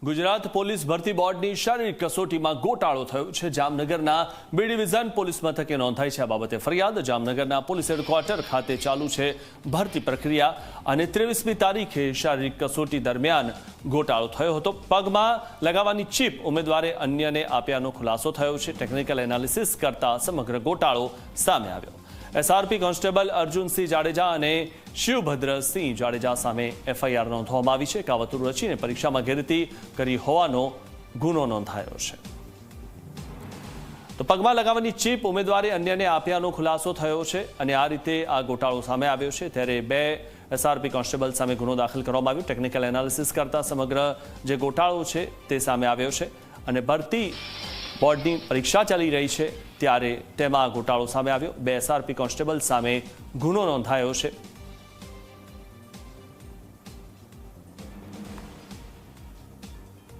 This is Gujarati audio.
ગુજરાત પોલીસ ભરતી બોર્ડની શારીરિક કસોટીમાં ગોટાળો થયો છે। જામનગરના બી ડિવિઝન પોલીસ મથકે નોંધાઈ છે આ બાબતે ફરિયાદ। જામનગરના પોલીસ હેડક્વાર્ટર ખાતે ચાલુ છે ભરતી પ્રક્રિયા અને 23મી તારીખે શારીરિક કસોટી દરમિયાન ગોટાળો થયો હતો। પગમાં લગાવવાની ચીપ ઉમેદવારે અન્યને આપ્યાનો ખુલાસો થયો છે। ટેકનિકલ એનાલિસિસ કરતા સમગ્ર ગોટાળો સામે આવ્યો। એસઆરપી કોન્સ્ટેબલ અર્જુનસિંહ જાડેજા અને શિવભદ્રસિંહ જાડેજા સામે એફઆઈઆર નોંધવામાં આવી છે। કાવતરું રચીને પરીક્ષામાં ગેરરીતિ કરી હોવાનો ગુનો નોંધાયો છે। તો પગમાં લગાવવાની ચીપ ઉમેદવારે અન્યને આપ્યાનો ખુલાસો થયો છે અને આ રીતે આ ગોટાળો સામે આવ્યો છે। ત્યારે 2 એસઆરપી કોન્સ્ટેબલ સામે ગુનો દાખલ કરવામાં આવ્યો। ટેકનિકલ એનાલિસિસ કરતા સમગ્ર જે ગોટાળો છે તે સામે આવ્યો છે અને ભરતી બોર્ડની પરીક્ષા ચાલી રહી છે ત્યારે તેમાં ગોટાળો સામે આવ્યો। 2 એસઆરપી કોન્સ્ટેબલ સામે ગુનો નોંધાયો છે।